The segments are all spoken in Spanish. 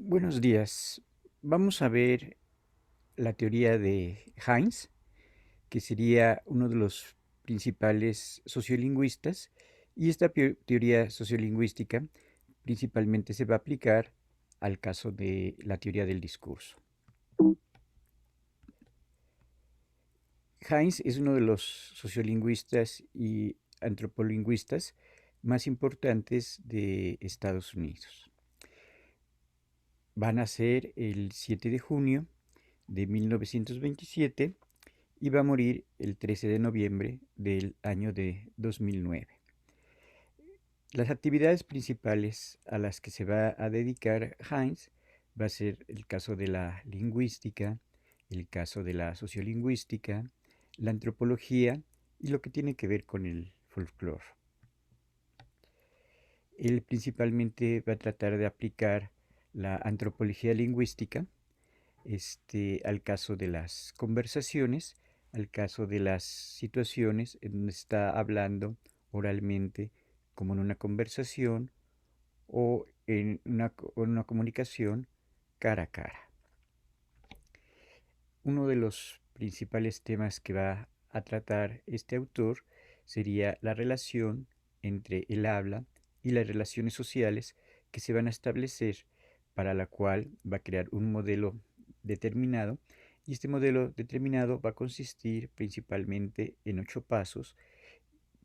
Buenos días. Vamos a ver la teoría de Heinz, que sería uno de los principales sociolingüistas, y esta teoría sociolingüística principalmente se va a aplicar al caso de la teoría del discurso. Heinz es uno de los sociolingüistas y antropolingüistas más importantes de Estados Unidos. Van a ser el 7 de junio de 1927 y va a morir el 13 de noviembre del año de 2009. Las actividades principales a las que se va a dedicar Heinz va a ser el caso de la lingüística, el caso de la sociolingüística, la antropología y lo que tiene que ver con el folclore. Él principalmente va a tratar de aplicar la antropología lingüística al caso de las conversaciones, al caso de las situaciones en donde está hablando oralmente, como en una conversación o en una comunicación cara a cara. Uno de los principales temas que va a tratar este autor sería la relación entre el habla y las relaciones sociales que se van a establecer, para la cual va a crear un modelo determinado, y este modelo determinado va a consistir principalmente en 8 pasos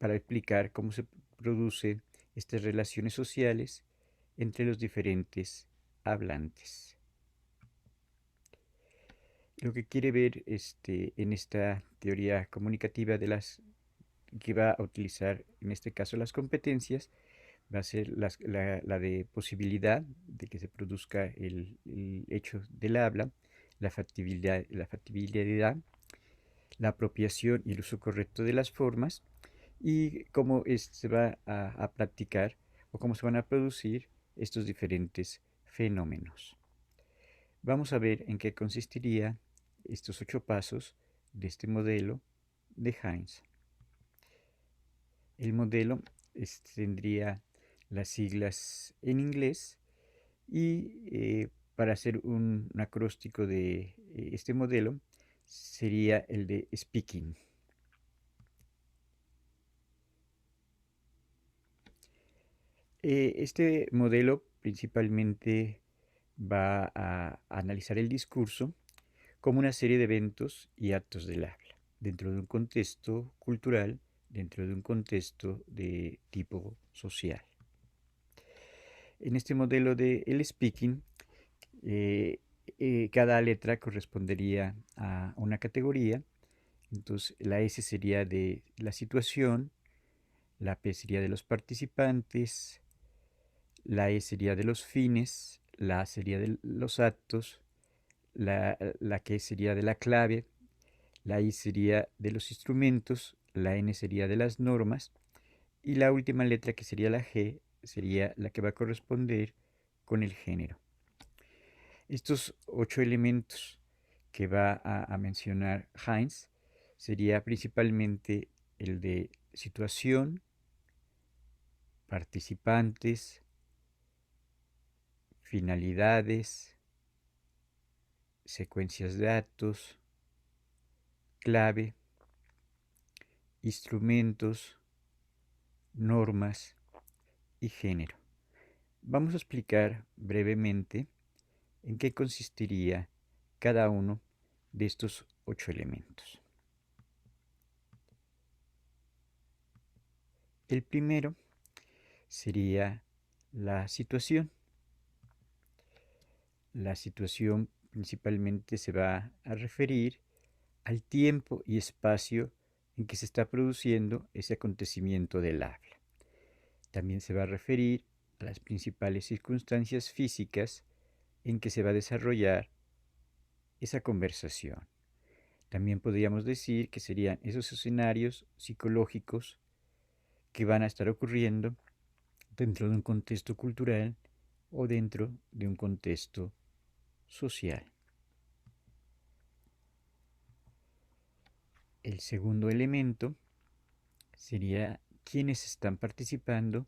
para explicar cómo se producen estas relaciones sociales entre los diferentes hablantes. Lo que quiere ver en esta teoría comunicativa de las que va a utilizar en este caso las competencias va a ser la de posibilidad de que se produzca el hecho del habla, la factibilidad, la apropiación y el uso correcto de las formas, y cómo se va a practicar o cómo se van a producir estos diferentes fenómenos. Vamos a ver en qué consistiría estos 8 pasos de este modelo de Heinz. El modelo tendría las siglas en inglés y para hacer un acróstico de este modelo sería el de speaking. Este modelo principalmente va a analizar el discurso como una serie de eventos y actos del habla, dentro de un contexto cultural, dentro de un contexto de tipo social. En este modelo de el speaking, eh, cada letra correspondería a una categoría. Entonces la S sería de la situación, la P sería de los participantes, la E sería de los fines, la A sería de los actos, la Q sería de la clave, la I sería de los instrumentos, la N sería de las normas, y la última letra, que sería la G, sería la que va a corresponder con el género. Estos 8 elementos que va a mencionar Heinz sería principalmente el de situación, participantes, finalidades, secuencias de datos, clave, instrumentos, normas y género. Vamos a explicar brevemente en qué consistiría cada uno de estos 8 elementos. El primero sería la situación. La situación principalmente se va a referir al tiempo y espacio en que se está produciendo ese acontecimiento del habla. También se va a referir a las principales circunstancias físicas en que se va a desarrollar esa conversación. También podríamos decir que serían esos escenarios psicológicos que van a estar ocurriendo dentro de un contexto cultural o dentro de un contexto social. El segundo elemento sería quienes están participando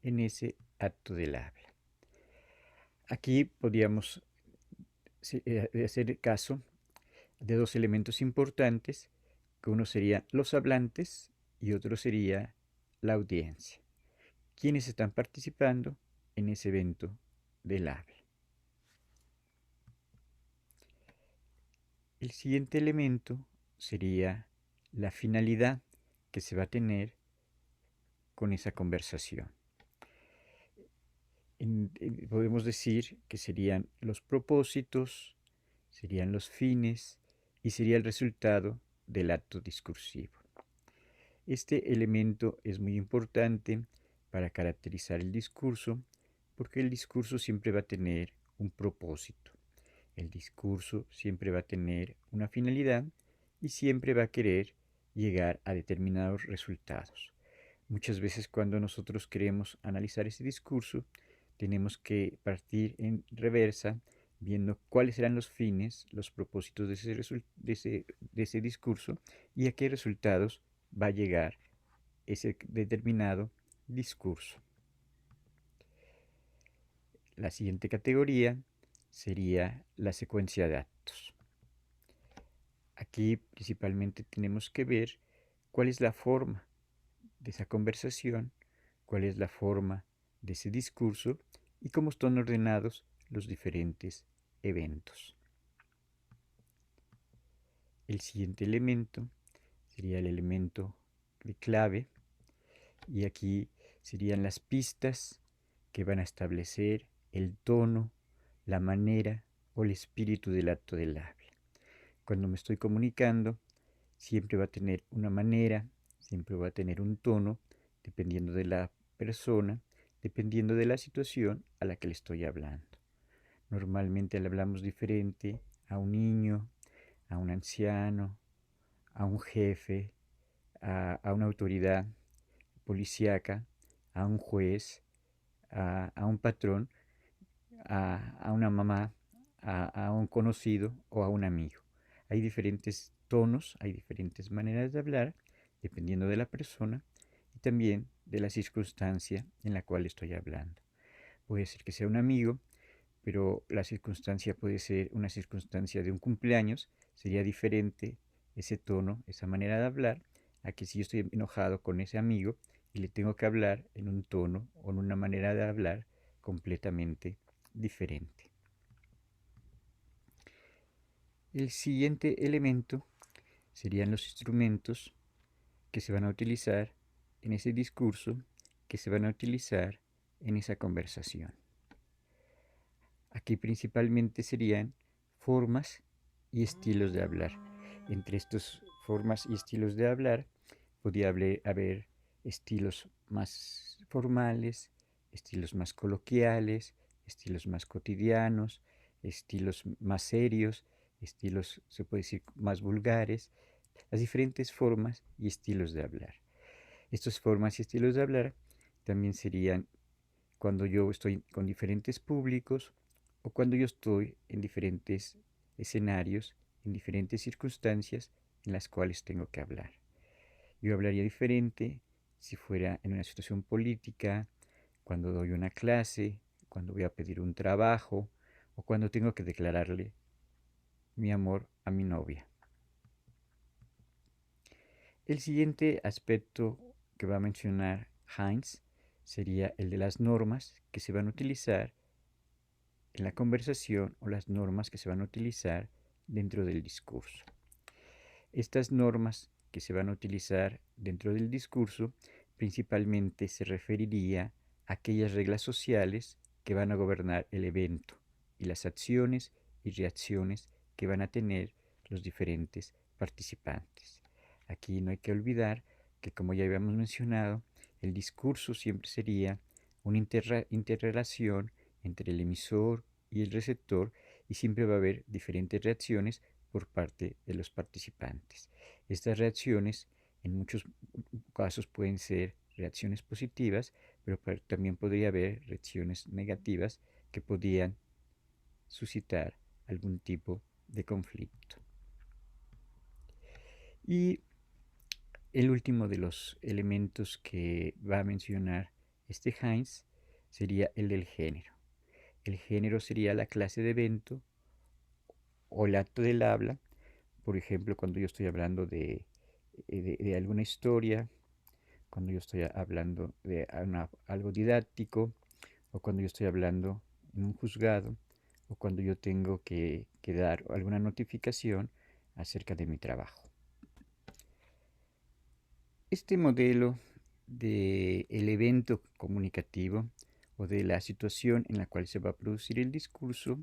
en ese acto del habla. Aquí podríamos hacer caso de dos elementos importantes, que uno sería los hablantes y otro sería la audiencia. ¿Quiénes están participando en ese evento del habla? El siguiente elemento sería la finalidad que se va a tener con esa conversación. Podemos decir que serían los propósitos, serían los fines y sería el resultado del acto discursivo. Este elemento es muy importante para caracterizar el discurso porque el discurso siempre va a tener un propósito. El discurso siempre va a tener una finalidad y siempre va a querer llegar a determinados resultados. Muchas veces cuando nosotros queremos analizar ese discurso, tenemos que partir en reversa, viendo cuáles serán los fines, los propósitos de ese discurso y a qué resultados va a llegar ese determinado discurso. La siguiente categoría sería la secuencia de actos. Aquí principalmente tenemos que ver cuál es la forma de esa conversación, cuál es la forma de ese discurso y cómo están ordenados los diferentes eventos. El siguiente elemento sería el elemento de clave y aquí serían las pistas que van a establecer el tono, la manera o el espíritu del acto del habla. Cuando me estoy comunicando, siempre va a tener una manera, siempre va a tener un tono, dependiendo de la persona, dependiendo de la situación a la que le estoy hablando. Normalmente le hablamos diferente a un niño, a un anciano, a un jefe, a una autoridad policíaca, a un juez, a un patrón, a una mamá, a un conocido o a un amigo. Hay diferentes tonos, hay diferentes maneras de hablar, dependiendo de la persona y también de la circunstancia en la cual estoy hablando. Puede ser que sea un amigo, pero la circunstancia puede ser una circunstancia de un cumpleaños, sería diferente ese tono, esa manera de hablar, a que si yo estoy enojado con ese amigo y le tengo que hablar en un tono o en una manera de hablar completamente diferente. El siguiente elemento serían los instrumentos que se van a utilizar en ese discurso, que se van a utilizar en esa conversación. Aquí principalmente serían formas y estilos de hablar. Entre estas formas y estilos de hablar podría haber estilos más formales, estilos más coloquiales, estilos más cotidianos, estilos más serios, estilos, se puede decir, más vulgares, las diferentes formas y estilos de hablar. Estas formas y estilos de hablar también serían cuando yo estoy con diferentes públicos o cuando yo estoy en diferentes escenarios, en diferentes circunstancias en las cuales tengo que hablar. Yo hablaría diferente si fuera en una situación política, cuando doy una clase, cuando voy a pedir un trabajo o cuando tengo que declararle mi amor a mi novia. El siguiente aspecto que va a mencionar Heinz sería el de las normas que se van a utilizar en la conversación o las normas que se van a utilizar dentro del discurso. Estas normas que se van a utilizar dentro del discurso principalmente se referiría a aquellas reglas sociales que van a gobernar el evento y las acciones y reacciones que van a tener los diferentes participantes. Aquí no hay que olvidar que, como ya habíamos mencionado, el discurso siempre sería una interrelación entre el emisor y el receptor y siempre va a haber diferentes reacciones por parte de los participantes. Estas reacciones en muchos casos pueden ser reacciones positivas, pero también podría haber reacciones negativas que podrían suscitar algún tipo de conflicto. Y el último de los elementos que va a mencionar este Heinz sería el del género. El género sería la clase de evento o el acto del habla. Por ejemplo, cuando yo estoy hablando de alguna historia, cuando yo estoy hablando de algo didáctico, o cuando yo estoy hablando en un juzgado, o cuando yo tengo que dar alguna notificación acerca de mi trabajo. Este modelo del evento comunicativo o de la situación en la cual se va a producir el discurso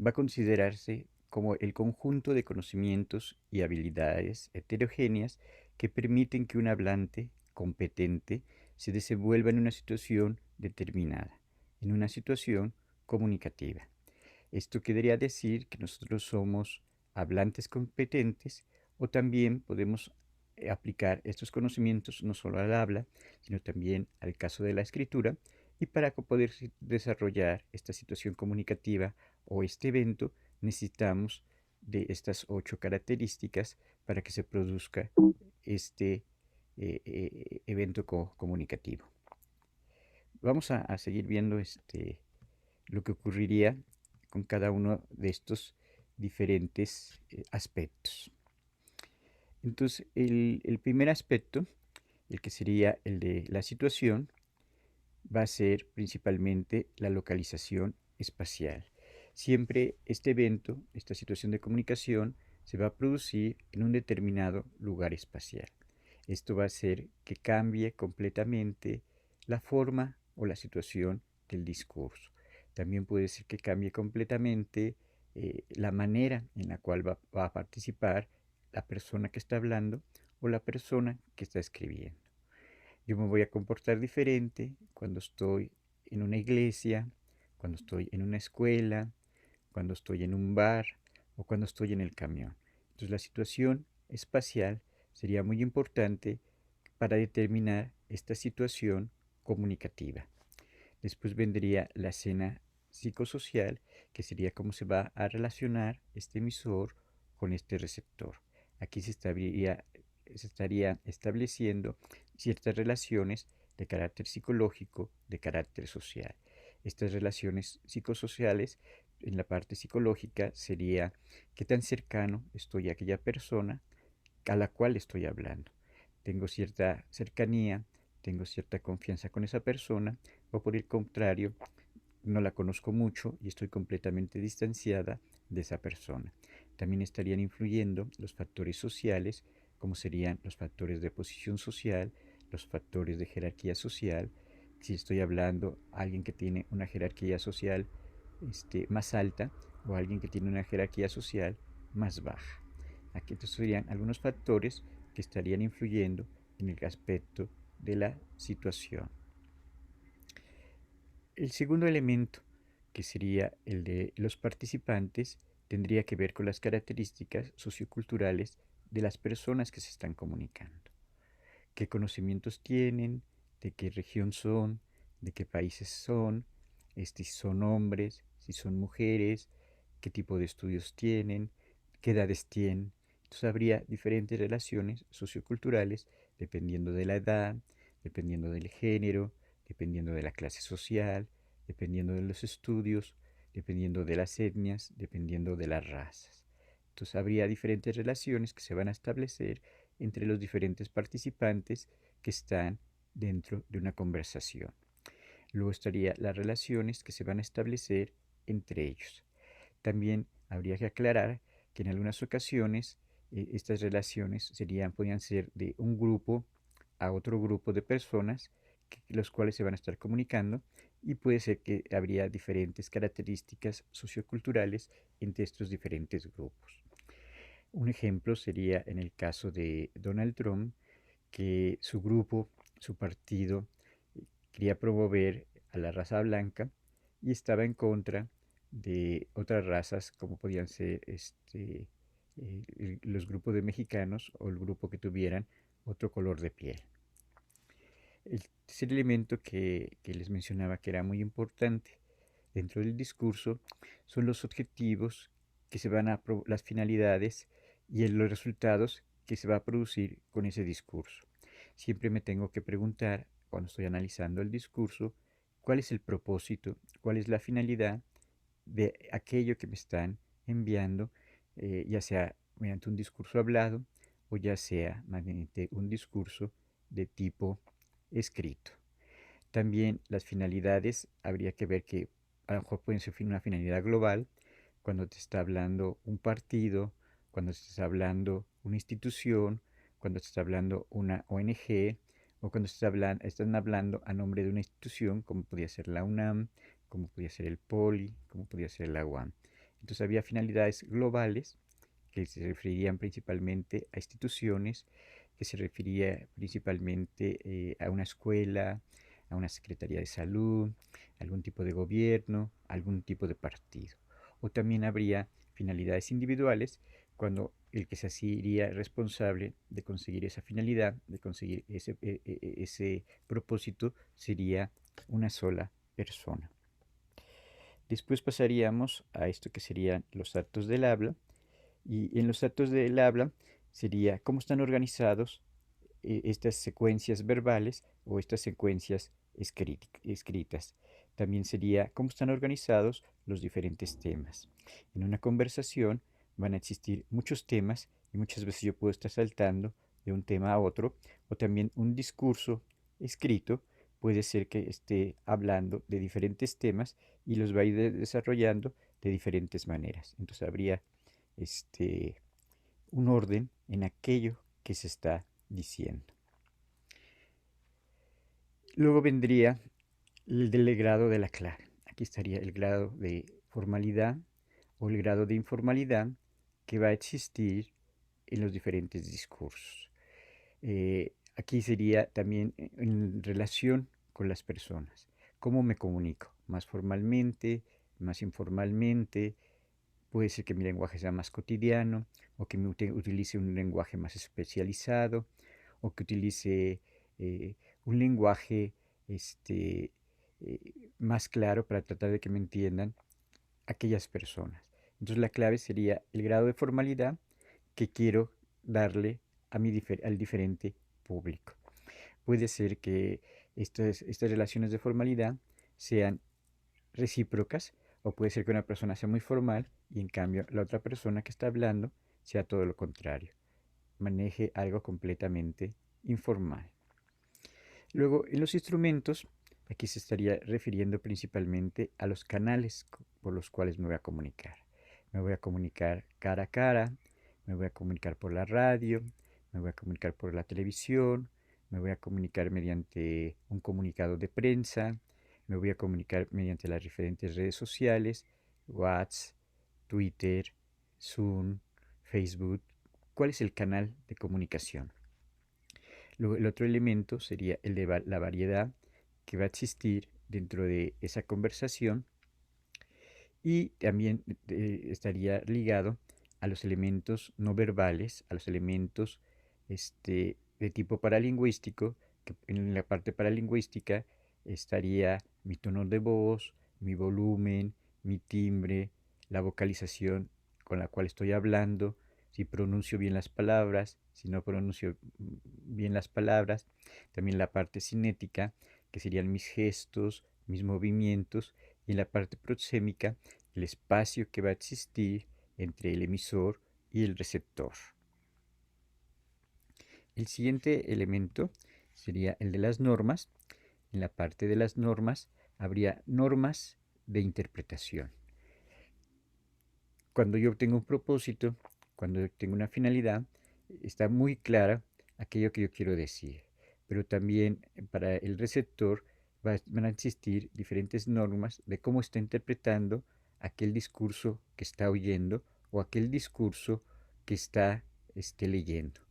va a considerarse como el conjunto de conocimientos y habilidades heterogéneas que permiten que un hablante competente se desenvuelva en una situación determinada, en una situación comunicativa. Esto querría decir que nosotros somos hablantes competentes o también podemos aplicar estos conocimientos no solo al habla, sino también al caso de la escritura. Y para poder desarrollar esta situación comunicativa o este evento, necesitamos de estas 8 características para que se produzca este evento comunicativo. Vamos a seguir viendo lo que ocurriría con cada uno de estos diferentes aspectos. Entonces, el primer aspecto, el que sería el de la situación, va a ser principalmente la localización espacial. Siempre este evento, esta situación de comunicación, se va a producir en un determinado lugar espacial. Esto va a hacer que cambie completamente la forma o la situación del discurso. También puede ser que cambie completamente la manera en la cual va a participar la persona que está hablando o la persona que está escribiendo. Yo me voy a comportar diferente cuando estoy en una iglesia, cuando estoy en una escuela, cuando estoy en un bar o cuando estoy en el camión. Entonces la situación espacial sería muy importante para determinar esta situación comunicativa. Después vendría la escena psicosocial, que sería cómo se va a relacionar este emisor con este receptor. Aquí se estaría estableciendo ciertas relaciones de carácter psicológico, de carácter social. Estas relaciones psicosociales en la parte psicológica sería qué tan cercano estoy a aquella persona a la cual estoy hablando. Tengo cierta cercanía, tengo cierta confianza con esa persona, o por el contrario, no la conozco mucho y estoy completamente distanciada de esa persona. También estarían influyendo los factores sociales, como serían los factores de posición social, los factores de jerarquía social. Si estoy hablando a alguien que tiene una jerarquía social más alta o alguien que tiene una jerarquía social más baja. Aquí entonces serían algunos factores que estarían influyendo en el aspecto de la situación. El segundo elemento, que sería el de los participantes, tendría que ver con las características socioculturales de las personas que se están comunicando. ¿Qué conocimientos tienen? ¿De qué región son? ¿De qué países son? Si son hombres, si son mujeres, qué tipo de estudios tienen, qué edades tienen. Entonces habría diferentes relaciones socioculturales dependiendo de la edad, dependiendo del género, dependiendo de la clase social, dependiendo de los estudios, dependiendo de las etnias, dependiendo de las razas. Entonces habría diferentes relaciones que se van a establecer entre los diferentes participantes que están dentro de una conversación. Luego estaría las relaciones que se van a establecer entre ellos. También habría que aclarar que en algunas ocasiones estas relaciones podrían ser de un grupo a otro grupo de personas los cuales se van a estar comunicando, y puede ser que habría diferentes características socioculturales entre estos diferentes grupos. Un ejemplo sería en el caso de Donald Trump, que su grupo, su partido, quería promover a la raza blanca y estaba en contra de otras razas como podían ser los grupos de mexicanos o el grupo que tuvieran otro color de piel. El tercer elemento que les mencionaba que era muy importante dentro del discurso son los objetivos que se van a, las finalidades y los resultados que se va a producir con ese discurso. Siempre me tengo que preguntar cuando estoy analizando el discurso cuál es el propósito, cuál es la finalidad de aquello que me están enviando, ya sea mediante un discurso hablado o ya sea mediante un discurso de tipo escrito. También las finalidades, habría que ver que a lo mejor pueden ser una finalidad global, cuando te está hablando un partido, cuando te está hablando una institución, cuando te está hablando una ONG, o cuando están hablando a nombre de una institución, como podría ser la UNAM, como podría ser el POLI, como podría ser la UAM. Entonces había finalidades globales que se referirían principalmente a instituciones, que se refería principalmente a una escuela, a una secretaría de salud, algún tipo de gobierno, algún tipo de partido. O también habría finalidades individuales cuando el que se hacía responsable de conseguir esa finalidad, de conseguir ese propósito, sería una sola persona. Después pasaríamos a esto que serían los actos del habla, y en los actos del habla sería cómo están organizados estas secuencias verbales o estas secuencias escritas. También sería cómo están organizados los diferentes temas. En una conversación van a existir muchos temas y muchas veces yo puedo estar saltando de un tema a otro, o también un discurso escrito puede ser que esté hablando de diferentes temas y los va a ir desarrollando de diferentes maneras. Entonces habría este, un orden en aquello que se está diciendo. Luego vendría el del grado de la clave. Aquí estaría el grado de formalidad o el grado de informalidad que va a existir en los diferentes discursos. Aquí sería también en relación con las personas. ¿Cómo me comunico? Más formalmente, más informalmente. Puede ser que mi lenguaje sea más cotidiano o que me utilice un lenguaje más especializado o que utilice eh, un lenguaje este, más claro para tratar de que me entiendan aquellas personas. Entonces la clave sería el grado de formalidad que quiero darle al diferente público. Puede ser que estas relaciones de formalidad sean recíprocas, o puede ser que una persona sea muy formal y en cambio la otra persona que está hablando sea todo lo contrario, maneje algo completamente informal. Luego, en los instrumentos, aquí se estaría refiriendo principalmente a los canales por los cuales me voy a comunicar. Me voy a comunicar cara a cara, me voy a comunicar por la radio, me voy a comunicar por la televisión, me voy a comunicar mediante un comunicado de prensa, me voy a comunicar mediante las diferentes redes sociales, WhatsApp, Twitter, Zoom, Facebook. ¿Cuál es el canal de comunicación? Luego, el otro elemento sería el de la variedad que va a existir dentro de esa conversación, y también estaría ligado a los elementos no verbales, a los elementos de tipo paralingüístico, que en la parte paralingüística estaría mi tono de voz, mi volumen, mi timbre, la vocalización con la cual estoy hablando, si pronuncio bien las palabras, si no pronuncio bien las palabras, también la parte cinética, que serían mis gestos, mis movimientos, y en la parte proxémica, el espacio que va a existir entre el emisor y el receptor. El siguiente elemento sería el de las normas. En la parte de las normas habría normas de interpretación. Cuando yo tengo un propósito, cuando yo tengo una finalidad, está muy clara aquello que yo quiero decir. Pero también para el receptor van a existir diferentes normas de cómo está interpretando aquel discurso que está oyendo o aquel discurso que está leyendo.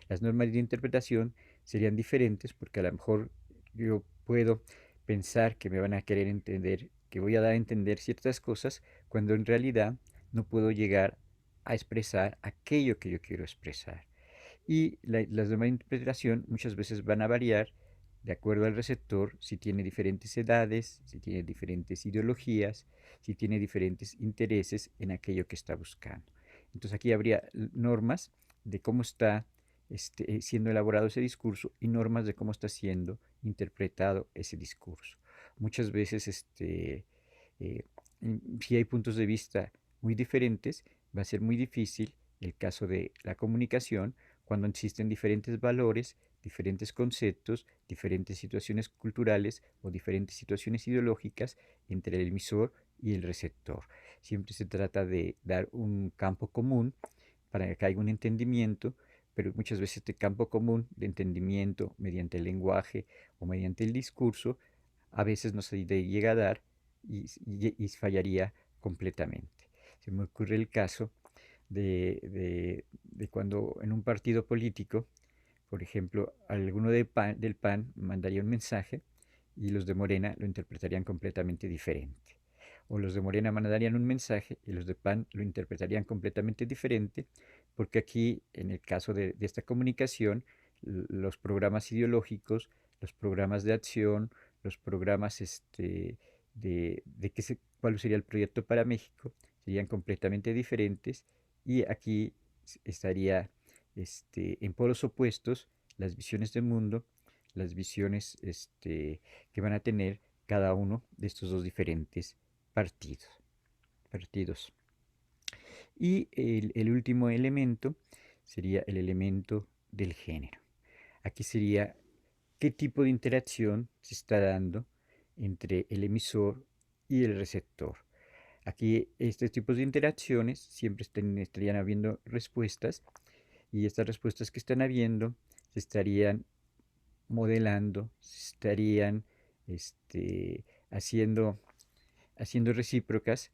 Las normas de interpretación serían diferentes porque a lo mejor yo puedo pensar que me van a querer entender, que voy a dar a entender ciertas cosas, cuando en realidad no puedo llegar a expresar aquello que yo quiero expresar. Y las normas de interpretación muchas veces van a variar de acuerdo al receptor, si tiene diferentes edades, si tiene diferentes ideologías, si tiene diferentes intereses en aquello que está buscando. Entonces aquí habría normas de cómo está siendo elaborado ese discurso y normas de cómo está siendo interpretado ese discurso. Muchas veces eh, si hay puntos de vista muy diferentes, va a ser muy difícil el caso de la comunicación cuando existen diferentes valores, diferentes conceptos, diferentes situaciones culturales o diferentes situaciones ideológicas entre el emisor y el receptor. Siempre se trata de dar un campo común para que haya un entendimiento, pero muchas veces este campo común de entendimiento mediante el lenguaje o mediante el discurso a veces no se llega a dar y fallaría completamente. Se me ocurre el caso de cuando en un partido político, por ejemplo, alguno del PAN mandaría un mensaje y los de Morena lo interpretarían completamente diferente. O los de Morena mandarían un mensaje y los de PAN lo interpretarían completamente diferente, porque aquí, en el caso de esta comunicación, los programas ideológicos, los programas de acción, los programas cuál sería el proyecto para México, serían completamente diferentes y aquí estaría en polos opuestos las visiones del mundo, las visiones que van a tener cada uno de estos dos diferentes partidos. Y el último elemento sería el elemento del género. Aquí sería qué tipo de interacción se está dando entre el emisor y el receptor. Aquí estos tipos de interacciones siempre estarían habiendo respuestas y estas respuestas que están habiendo se estarían modelando, se estarían haciendo, haciendo recíprocas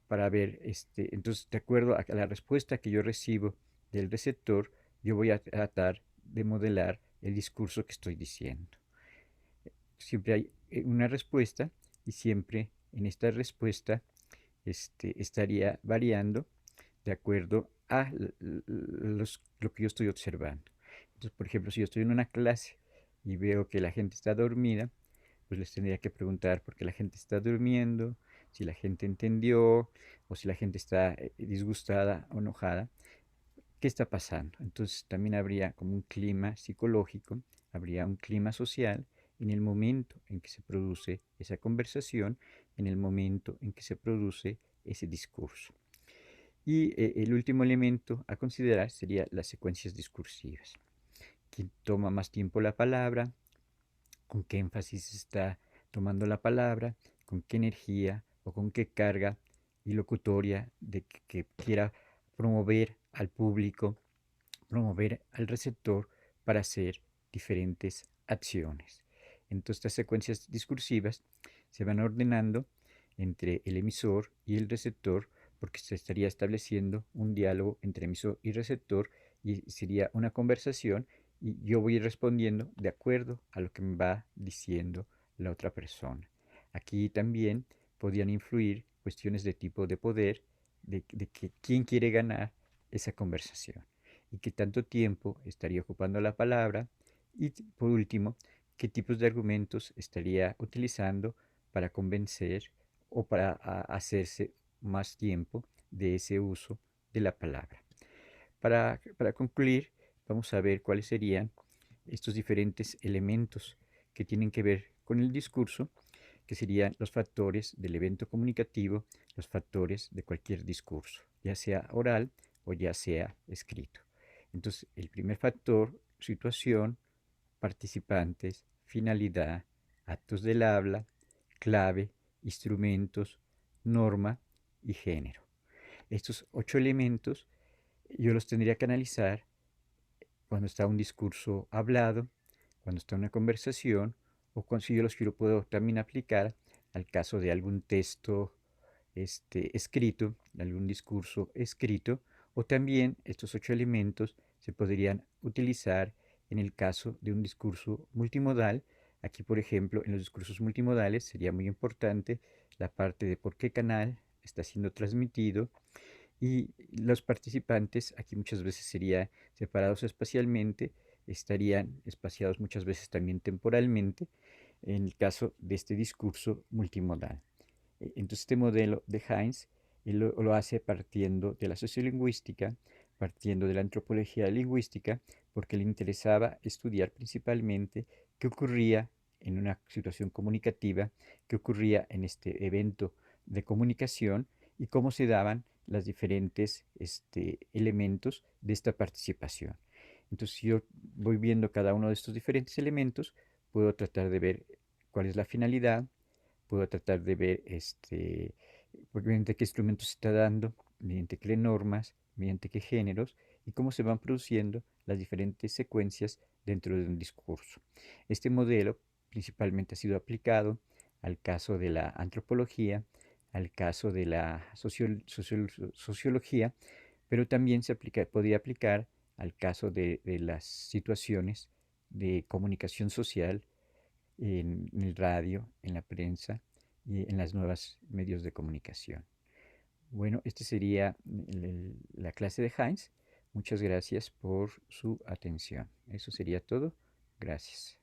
para ver, entonces de acuerdo a la respuesta que yo recibo del receptor, yo voy a tratar de modelar el discurso que estoy diciendo. Siempre hay una respuesta y siempre en esta respuesta estaría variando de acuerdo a lo que yo estoy observando. Entonces, por ejemplo, si yo estoy en una clase y veo que la gente está dormida, pues les tendría que preguntar por qué la gente está durmiendo, si la gente entendió o si la gente está disgustada o enojada, qué está pasando. Entonces también habría como un clima psicológico, habría un clima social en el momento en que se produce esa conversación, en el momento en que se produce ese discurso. Y el último elemento a considerar sería las secuencias discursivas. ¿Quién toma más tiempo la palabra? ¿Con qué énfasis está tomando la palabra? ¿Con qué energía o con qué carga y locutoria de que quiera promover al público, promover al receptor para hacer diferentes acciones? Entonces estas secuencias discursivas se van ordenando entre el emisor y el receptor porque se estaría estableciendo un diálogo entre emisor y receptor y sería una conversación y yo voy respondiendo de acuerdo a lo que me va diciendo la otra persona. Aquí también podían influir cuestiones de tipo de poder, de que quién quiere ganar esa conversación y qué tanto tiempo estaría ocupando la palabra y por último, qué tipos de argumentos estaría utilizando para convencer o para hacerse más tiempo de ese uso de la palabra. Para concluir, vamos a ver cuáles serían estos diferentes elementos que tienen que ver con el discurso, que serían los factores del evento comunicativo, los factores de cualquier discurso, ya sea oral o ya sea escrito. Entonces, el primer factor, situación, participantes, finalidad, actos del habla, clave, instrumentos, norma y género. Estos 8 elementos yo los tendría que analizar cuando está un discurso hablado, cuando está una conversación, o cuando si yo los quiero puedo también aplicar al caso de algún texto escrito, algún discurso escrito, o también estos 8 elementos se podrían utilizar en el caso de un discurso multimodal. Aquí, por ejemplo, en los discursos multimodales sería muy importante la parte de por qué canal está siendo transmitido, y los participantes, aquí muchas veces sería separados espacialmente, estarían espaciados muchas veces también temporalmente, en el caso de este discurso multimodal. Entonces este modelo de Heinz lo hace partiendo de la sociolingüística, partiendo de la antropología lingüística, porque le interesaba estudiar principalmente qué ocurría en una situación comunicativa, qué ocurría en este evento de comunicación y cómo se daban los diferentes elementos de esta participación. Entonces, si yo voy viendo cada uno de estos diferentes elementos, puedo tratar de ver cuál es la finalidad, puedo tratar de ver mediante qué instrumentos se está dando, mediante qué normas, mediante qué géneros y cómo se van produciendo las diferentes secuencias dentro de un discurso. Este modelo principalmente ha sido aplicado al caso de la antropología, al caso de la sociología, pero también podría aplicar al caso de las situaciones de comunicación social en el radio, en la prensa y en las nuevas medios de comunicación. Bueno, este sería la clase de Heinz. Muchas gracias por su atención. Eso sería todo. Gracias.